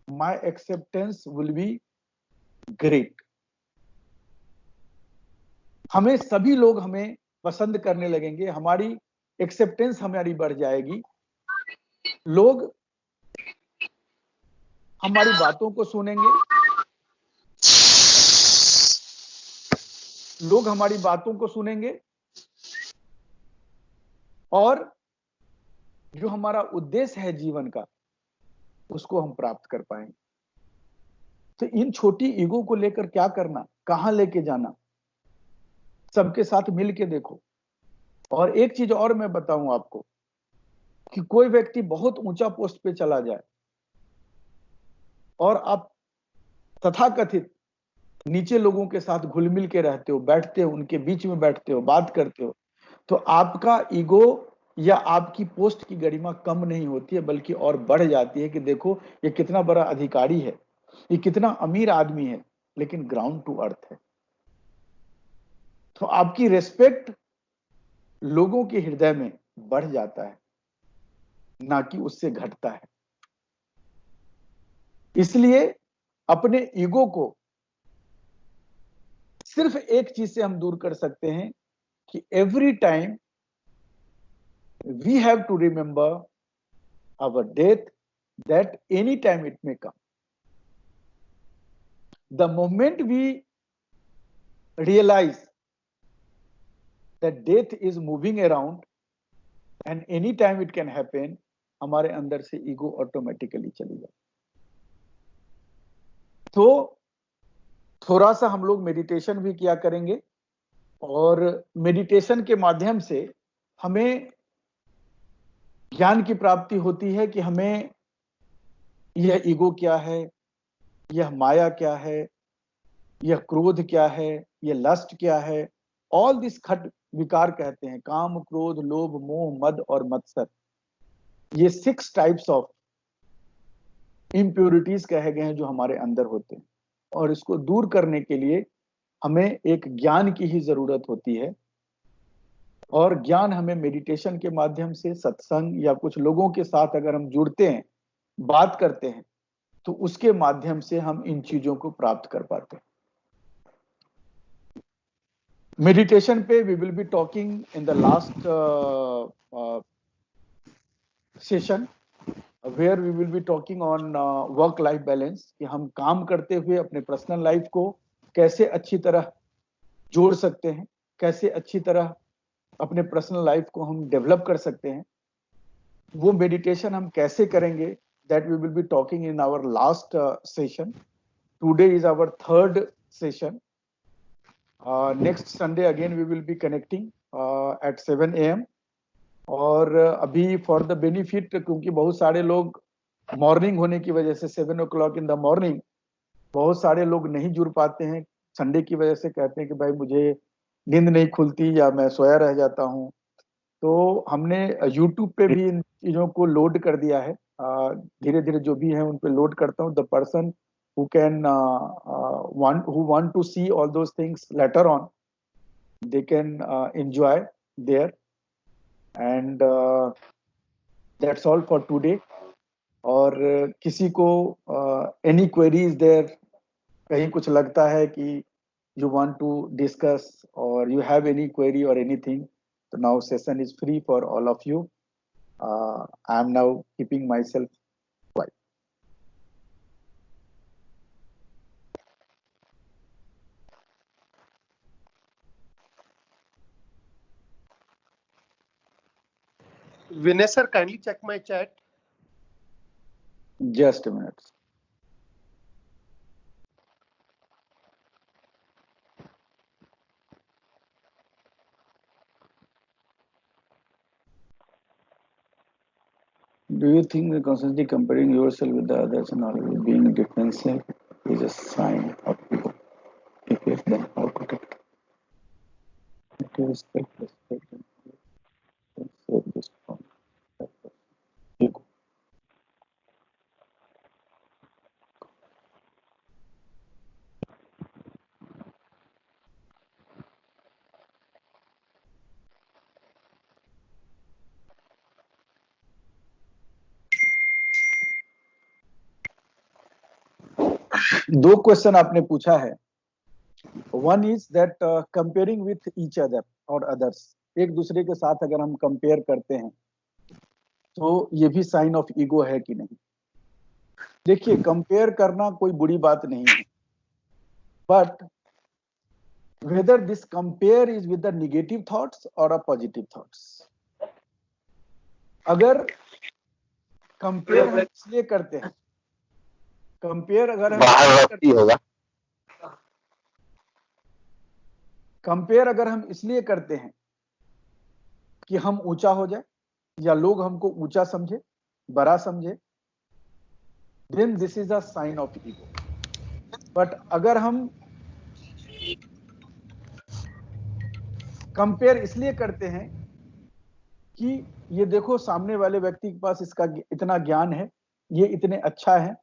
my acceptance will be great. हमें सभी लोग हमें पसंद करने लगेंगे, हमारी एक्सेप्टेंस हमारी बढ़ जाएगी, लोग हमारी बातों को सुनेंगे, लोग हमारी बातों को सुनेंगे, और जो हमारा उद्देश्य है जीवन का, उसको हम प्राप्त कर पाएंगे। तो इन छोटी ईगो को लेकर क्या करना, कहां लेके जाना, सबके साथ मिल के देखो। और एक चीज और मैं बताऊं आपको कि कोई व्यक्ति बहुत ऊंचा पोस्ट पे चला जाए और आप तथाकथित नीचे लोगों के साथ घुल मिल के रहते हो, बैठते हो, उनके बीच में बैठते हो, बात करते हो, तो आपका ईगो या आपकी पोस्ट की गरिमा कम नहीं होती है, बल्कि और बढ़ जाती है कि देखो ये कितना बड़ा अधिकारी है, ये कितना अमीर आदमी है, लेकिन ग्राउंड टू अर्थ है। तो आपकी रेस्पेक्ट लोगों के हृदय में बढ़ जाता है, ना कि उससे घटता है। इसलिए अपने ईगो को सिर्फ एक चीज से हम दूर कर सकते हैं कि every time we have to remember our death, that any time it may come. The moment we realize that death is moving around and any time it can happen, हमारे अंदर से ईगो ऑटोमेटिकली चली जाए। तो थोड़ा सा हम लोग मेडिटेशन भी किया करेंगे, और मेडिटेशन के माध्यम से हमें ज्ञान की प्राप्ति होती है कि हमें यह ईगो क्या है, यह माया क्या है, यह क्रोध क्या है, यह लस्ट क्या है। ऑल दिस खट विकार कहते हैं, काम, क्रोध, लोभ, मोह, मद और मत्सर, ये 6 टाइप्स ऑफ इम्प्योरिटीज कहे गए हैं जो हमारे अंदर होते हैं। और इसको दूर करने के लिए हमें एक ज्ञान की ही जरूरत होती है। और ज्ञान हमें मेडिटेशन के माध्यम से, सत्संग या कुछ लोगों के साथ अगर हम जुड़ते हैं, बात करते हैं, तो उसके माध्यम से हम इन चीजों को प्राप्त कर पाते हैं। मेडिटेशन पे we will be talking in the last session where we will be talking on work life balance, कि हम काम करते हुए अपने पर्सनल लाइफ को कैसे अच्छी तरह जोड़ सकते हैं, कैसे अच्छी तरह अपने पर्सनल लाइफ को हम डेवलप कर सकते हैं। वो मेडिटेशन हम कैसे करेंगे, that we will be talking in our last session. Today is our third session. Next Sunday again we will be connecting at 7 a.m. और अभी फॉर द बेनिफिट, क्योंकि बहुत सारे लोग मॉर्निंग होने की वजह से 7 o'clock इन द मॉर्निंग बहुत सारे लोग नहीं जुड़ पाते हैं, संडे की वजह से कहते हैं कि भाई मुझे नींद नहीं खुलती या मैं सोया रह जाता हूँ। तो हमने YouTube पे भी इन चीजों को लोड कर दिया है, धीरे धीरे जो भी है उन पे लोड करता हूँ। The person who can who want to see all those things later on, they can enjoy there. And that's all for today. और किसी को any queries there, कहीं कुछ लगता है कि you want to discuss or you have any query or anything, so now session is free for all of you. I am now keeping myself quiet. Vinay sir, kindly check my chat. Just a minute. Do you think that constantly comparing yourself with the others and always being defensive is a sign of ego? If yes, then how to get it? Is self-respect and self-respect. Ego. दो question आपने पूछा है। One is that comparing with each other और others, एक दूसरे के साथ अगर हम कंपेयर करते हैं तो ये भी साइन ऑफ ईगो है कि नहीं। देखिए, कंपेयर करना कोई बुरी बात नहीं है, but whether this compare is with the negative thoughts और अ पॉजिटिव थॉट्स। अगर कंपेयर हम इसलिए करते हैं, कंपेयर अगर हम इसलिए करते हैं कि हम ऊंचा हो जाए या लोग हमको ऊंचा समझे, बड़ा समझे, then this is a sign of ego. But अगर हम कंपेयर इसलिए करते हैं कि ये देखो सामने वाले व्यक्ति के पास इसका इतना ज्ञान है, ये इतने अच्छा है,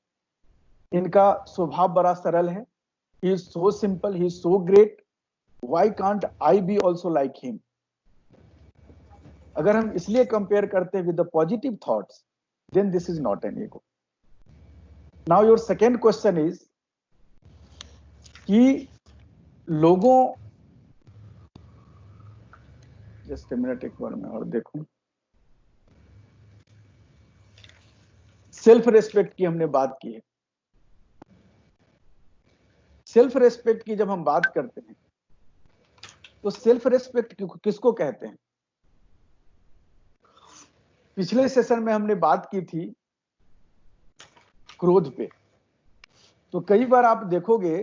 इनका स्वभाव बड़ा सरल है, he is so simple, he is so great, why can't I be also like him? अगर हम इसलिए कंपेयर करते हैं with the positive thoughts, then this is not an ego. Now your second question is कि लोगों, just a minute, एक बार मैं और देखूं। सेल्फ रेस्पेक्ट की हमने बात की है। सेल्फ रेस्पेक्ट की जब हम बात करते हैं तो सेल्फ रेस्पेक्ट किसको कहते हैं? पिछले सेशन में हमने बात की थी क्रोध पे। तो कई बार आप देखोगे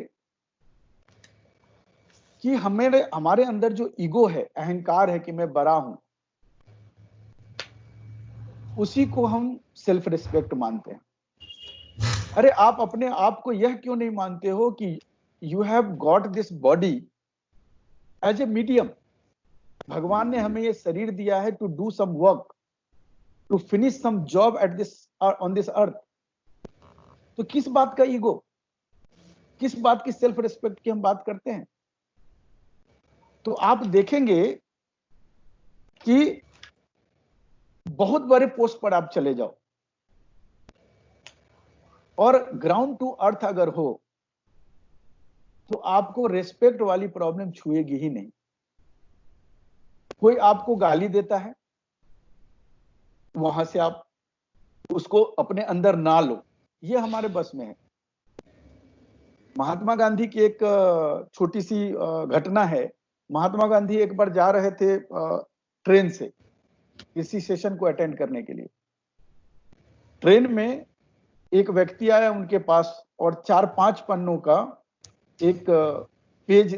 कि हमारे अंदर जो ईगो है, अहंकार है कि मैं बड़ा हूं, उसी को हम सेल्फ रेस्पेक्ट मानते हैं। अरे आप अपने आप को यह क्यों नहीं मानते हो कि you have got this body as a medium. भगवान ने हमें ये शरीर दिया है to do some work, to finish some job at this on this earth. तो किस बात का ईगो, किस बात की सेल्फ रिस्पेक्ट की हम बात करते हैं? तो आप देखेंगे कि बहुत बड़े पोस्ट पर आप चले जाओ और ग्राउंड टू अर्थ अगर हो तो आपको रेस्पेक्ट वाली प्रॉब्लम छुएगी ही नहीं। कोई आपको गाली देता है, वहां से आप उसको अपने अंदर ना लो, ये हमारे बस में है। महात्मा गांधी की एक छोटी सी घटना है। महात्मा गांधी एक बार जा रहे थे ट्रेन से किसी सेशन को अटेंड करने के लिए। ट्रेन में एक व्यक्ति आया उनके पास और 4-5 पन्नों का एक पेज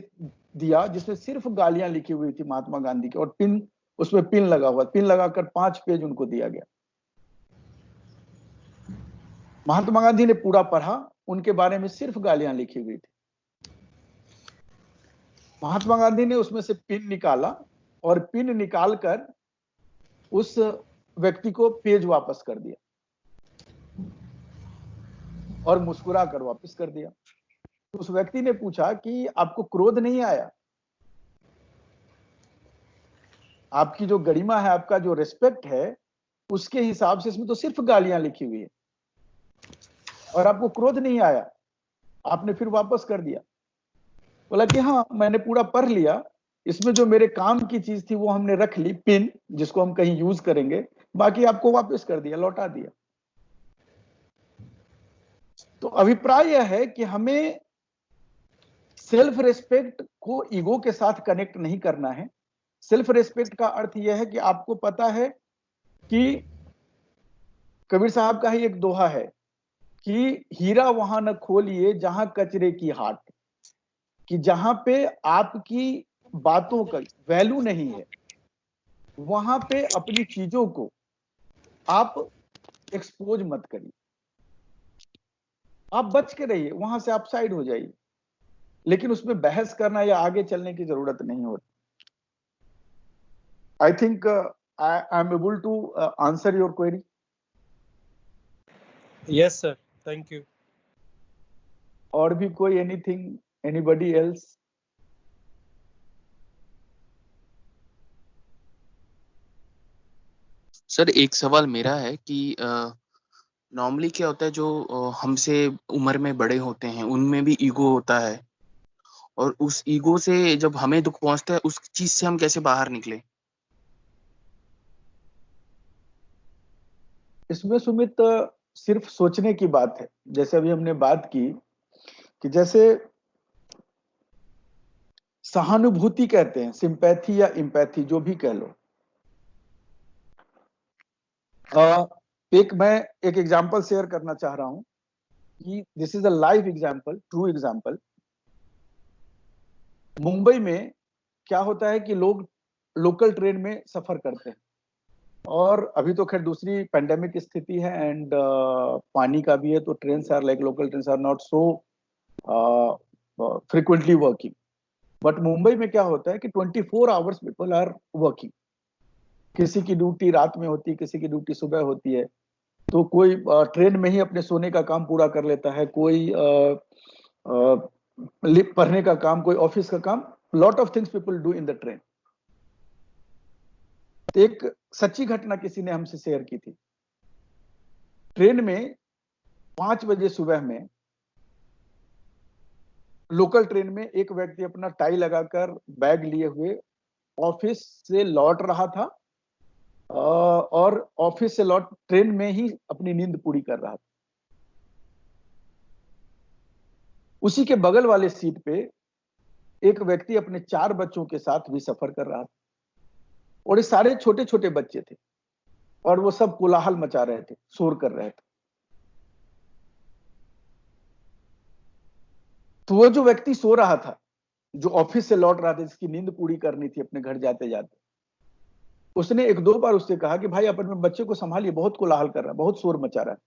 दिया जिसमें सिर्फ गालियां लिखी हुई थी महात्मा गांधी की, और पिन, उसमें पिन लगा हुआ, पिन लगाकर 5 पेज उनको दिया गया। महात्मा गांधी ने पूरा पढ़ा, उनके बारे में सिर्फ गालियां लिखी हुई थी। महात्मा गांधी ने उसमें से पिन निकाला और पिन निकालकर उस व्यक्ति को पेज वापस कर दिया और मुस्कुरा कर वापस कर दिया। तो उस व्यक्ति ने पूछा कि आपको क्रोध नहीं आया? आपकी जो गरिमा है, आपका जो रिस्पेक्ट है, उसके हिसाब से इसमें तो सिर्फ गालियां लिखी हुई है और आपको क्रोध नहीं आया, आपने फिर वापस कर दिया। बोला कि हाँ, मैंने पूरा पढ़ लिया, इसमें जो मेरे काम की चीज थी वो हमने रख ली, पिन जिसको हम कहीं यूज करेंगे, बाकी आपको वापस कर दिया, लौटा दिया। तो अभिप्राय यह है कि हमें सेल्फ रिस्पेक्ट को ईगो के साथ कनेक्ट नहीं करना है। सेल्फ रिस्पेक्ट का अर्थ यह है कि आपको पता है कि कबीर साहब का ही एक दोहा है कि हीरा वहां न खोलिए जहां कचरे की हाट, कि जहां पे आपकी बातों का वैल्यू नहीं है वहां पे अपनी चीजों को आप एक्सपोज मत करिए, आप बच के रहिए, वहां से आप साइड हो जाइए, लेकिन उसमें बहस करना या आगे चलने की जरूरत नहीं होती। I think I am able to answer your query. Yes sir, thank you. और भी कोई एनीथिंग, एनीबॉडी एल्स? सर एक सवाल मेरा है कि नॉर्मली क्या होता है, जो हमसे उम्र में बड़े होते हैं उनमें भी ईगो होता है, और उस ईगो से जब हमें दुख पहुंचता है उस चीज से हम कैसे बाहर निकले? इसमें सुमित सिर्फ सोचने की बात है। जैसे अभी हमने बात की कि जैसे सहानुभूति कहते हैं, सिंपैथी या इम्पैथी जो भी कह लो। मैं एक एग्जांपल शेयर करना चाह रहा हूं कि this is a live example, true example. Mumbai में क्या होता है कि लोग लोकल ट्रेन में सफर करते हैं, और अभी तो खैर दूसरी पेंडेमिक स्थिति है एंड पानी का भी है, तो train are like local train are not so frequently working. But Mumbai में क्या होता है कि 24 आवर्स पीपल आर वर्किंग। किसी की ड्यूटी रात में होती है, किसी की ड्यूटी सुबह होती है, तो कोई ट्रेन में ही अपने सोने का काम पूरा कर लेता है, कोई पढ़ने का काम, कोई ऑफिस का काम, lot of things people do in the train. एक सच्ची घटना किसी ने हमसे शेयर की थी। ट्रेन में 5 बजे सुबह में, लोकल ट्रेन में एक व्यक्ति अपना टाई लगाकर बैग लिए हुए ऑफिस से लौट रहा था, और ऑफिस से लौट ट्रेन में ही अपनी नींद पूरी कर रहा था। उसी के बगल वाले सीट पे एक व्यक्ति अपने 4 बच्चों के साथ भी सफर कर रहा था, और ये सारे छोटे छोटे बच्चे थे, और वो सब कोलाहल मचा रहे थे, शोर कर रहे थे। तो वो जो व्यक्ति सो रहा था, जो ऑफिस से लौट रहा था, जिसकी नींद पूरी करनी थी अपने घर जाते जाते, उसने 1-2 बार उससे कहा कि भाई अपने बच्चे को संभालिए, बहुत कोलाहल कर रहा है, बहुत शोर मचा रहा है,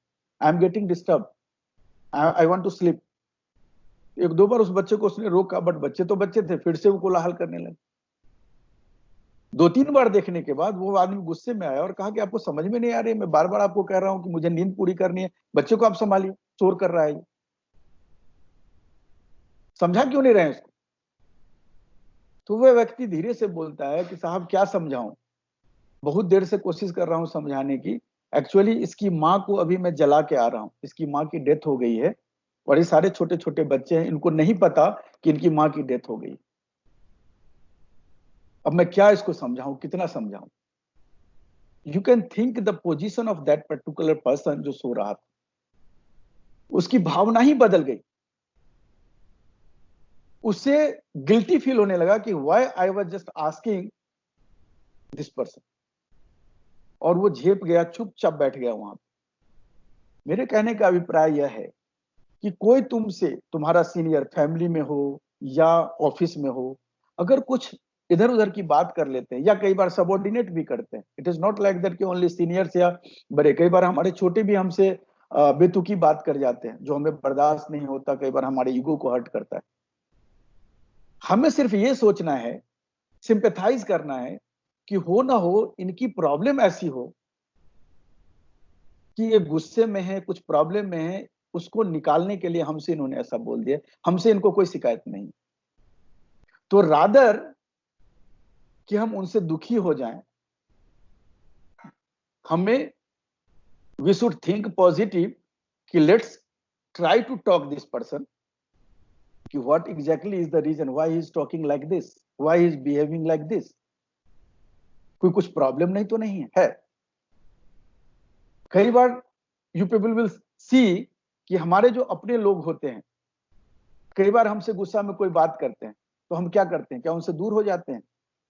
I am getting disturb, I want to sleep. 1-2 बार उस बच्चे को उसने रोका, बट बच्चे तो बच्चे थे, फिर से वो कोलाहल करने लगे। 2-3 बार देखने के बाद वो आदमी गुस्से में आया और कहा कि आपको समझ में नहीं आ रही है, मैं बार बार आपको कह रहा हूं कि मुझे नींद पूरी करनी है, बच्चे को आप संभालिए, शोर कर रहा है, समझा क्यों नहीं रहे इसको? तो वह व्यक्ति धीरे से बोलता है कि साहब क्या समझाऊं, बहुत देर से कोशिश कर रहा हूं समझाने की। एक्चुअली इसकी माँ को अभी मैं जला के आ रहा हूं, इसकी माँ की डेथ हो गई है और ये सारे छोटे छोटे बच्चे हैं, इनको नहीं पता कि इनकी माँ की डेथ हो गई। अब मैं क्या इसको समझाऊं, कितना समझाऊं? You can think the position of that particular person जो सो रहा था, उसकी भावना ही बदल गई। उससे गिल्टी फील होने लगा कि why I was just asking this person, और वो झेप गया, चुपचाप बैठ गया वहां पे। मेरे कहने का अभिप्राय यह है कि कोई तुमसे, तुम्हारा सीनियर फैमिली में हो या ऑफिस में हो, अगर कुछ इधर उधर की बात कर लेते हैं या कई बार सबॉर्डिनेट भी करते हैं, it is not like that कि ओनली सीनियर्स या बड़े, कई बार हमारे छोटे भी हमसे बेतुकी बात कर जाते हैं जो हमें बर्दाश्त नहीं होता, कई बार हमारे ईगो को हर्ट करता है। हमें सिर्फ ये सोचना है, सिंपैथाइज करना है कि हो ना हो इनकी प्रॉब्लम ऐसी हो कि ये गुस्से में है, कुछ प्रॉब्लम में है, उसको निकालने के लिए हमसे इन्होंने ऐसा बोल दिया। हमसे इनको कोई शिकायत नहीं, तो रादर कि हम उनसे दुखी हो जाएं, हमें वी शुड थिंक पॉजिटिव कि let's try to talk this person कि what exactly is the reason why he is talking like this, why he is behaving like this. कोई कुछ प्रॉब्लम नहीं तो नहीं है। कई बार यू पीपल विल सी कि हमारे जो अपने लोग होते हैं, कई बार हमसे गुस्सा में कोई बात करते हैं तो हम क्या करते हैं, क्या उनसे दूर हो जाते हैं?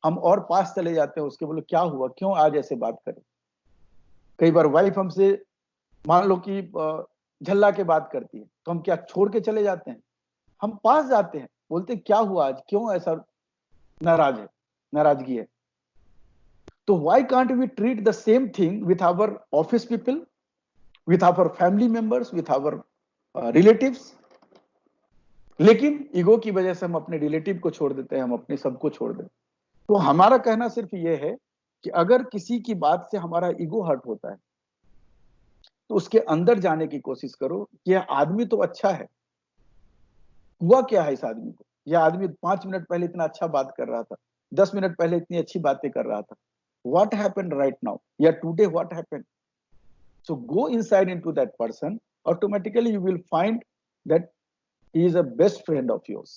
हम और पास चले जाते हैं उसके, बोले क्या हुआ, क्यों आज ऐसे बात करें। कई बार वाइफ हमसे मान लो कि झल्ला के बात करती है तो हम क्या छोड़ के चले जाते हैं? हम पास जाते हैं, बोलते हैं क्या हुआ आज, क्यों ऐसा नाराज है, नाराजगी है। तो why can't we treat the same thing with our office people, with our family members, with our relatives? लेकिन ईगो की वजह से हम अपने रिलेटिव को छोड़ देते हैं, हम अपने सबको छोड़ देते हैं। तो हमारा कहना सिर्फ ये है कि अगर किसी की बात से हमारा ईगो हर्ट होता है तो उसके अंदर जाने की कोशिश करो कि यह आदमी तो अच्छा है, हुआ क्या है इस आदमी को? यह आदमी 5 मिनट पहले इतना अच्छा बात कर रहा था, 10 मिनट पहले इतनी अच्छी बातें कर रहा था, व्हाट हैपेंड राइट नाउ, या today what happened? So go inside into that person, automatically you will find that he is a best friend of yours.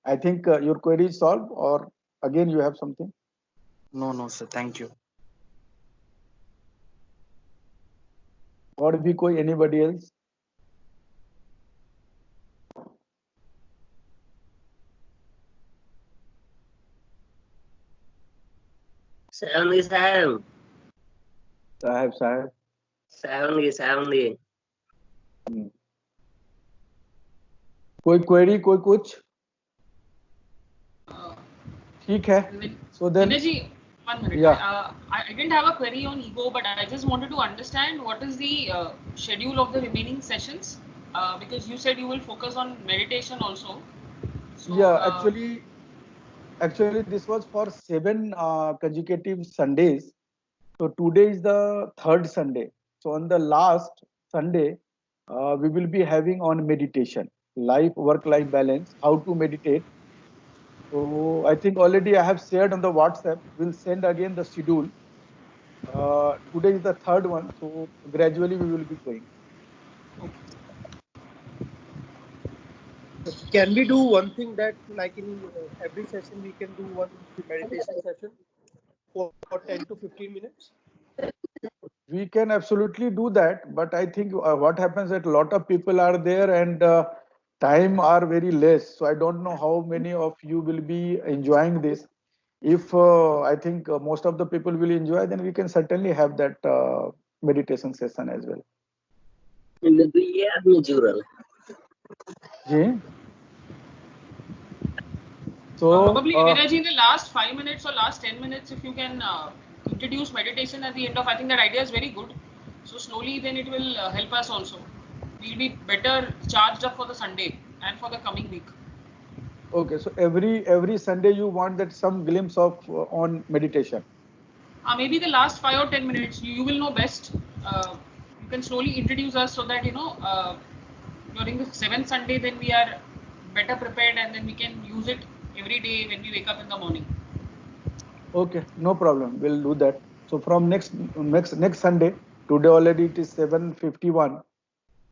I think your query is solved, or again you have something? No, sir. Thank you. और भी कोई, anybody else? साहब कोई query, कोई कुछ? ठीक है, so then Vinayji, 1 minute. Yeah. I didn't have a query on ego, but I just wanted to understand what is the schedule of the remaining sessions, because you said you will focus on meditation also. So, yeah, actually this was for 7 consecutive Sundays. So today is the 3rd Sunday. So on the last Sunday, we will be having on meditation, work-life balance, how to meditate. So I think already I have shared on the WhatsApp. We'll send again the schedule. Today is the 3rd one, so gradually we will be going. Can we do one thing that, like in every session, we can do one meditation session for 10 to 15 minutes? We can absolutely do that, but I think what happens that a lot of people are there and time are very less. So I don't know how many of you will be enjoying this. If I think most of the people will enjoy, then we can certainly have that meditation session as well. Yeah. So probably Vinayji, in the last 5 minutes or last 10 minutes, if you can introduce meditation at the end of, I think that idea is very good. So slowly then it will help us also. We'll be better charged up for the Sunday and for the coming week. Okay, so every Sunday you want that some glimpse of on meditation. Maybe the last 5 or 10 minutes, you will know best. You can slowly introduce us so that during the 7th Sunday, then we are better prepared and then we can use it every day when we wake up in the morning. Okay, no problem. We'll do that. So from next Sunday, today already it is 7:51.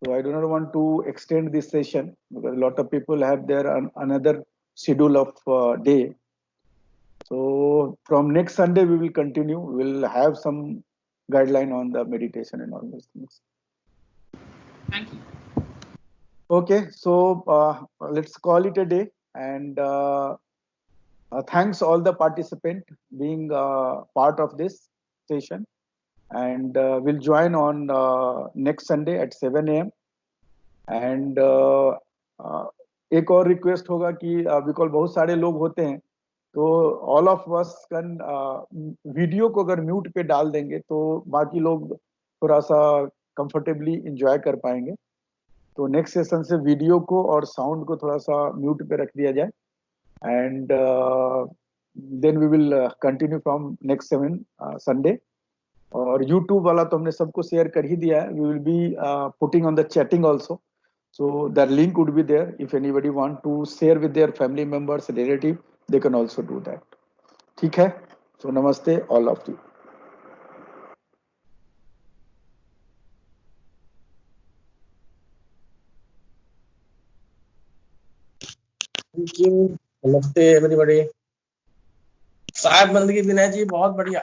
So I do not want to extend this session because a lot of people have their another schedule of day. So from next Sunday we will continue. We'll have some guideline on the meditation and all those things. Thank you. Okay, so let's call it a day, and thanks all the participant being part of this session, and we'll join on next Sunday at 7 a.m. and एक और request होगा कि because बहुत सारे लोग होते हैं, तो all of us can video को अगर म्यूट पे डाल देंगे तो बाकी लोग थोड़ा सा कंफर्टेबली एंजॉय कर पाएंगे। तो नेक्स्ट सेशन से वीडियो को और साउंड को थोड़ा सा म्यूट पे रख दिया जाए, and then we will continue from next 7 Sunday. और यूट्यूब वाला तो हमने सबको शेयर कर ही दिया है। We will be putting on the chatting also, so the link would be there. If anybody want to share with their family members, relative, they can also do that. ठीक है? So namaste all of you. Thank you. नमस्ते everybody. साहब बंदगी विनय जी बहुत बढ़िया।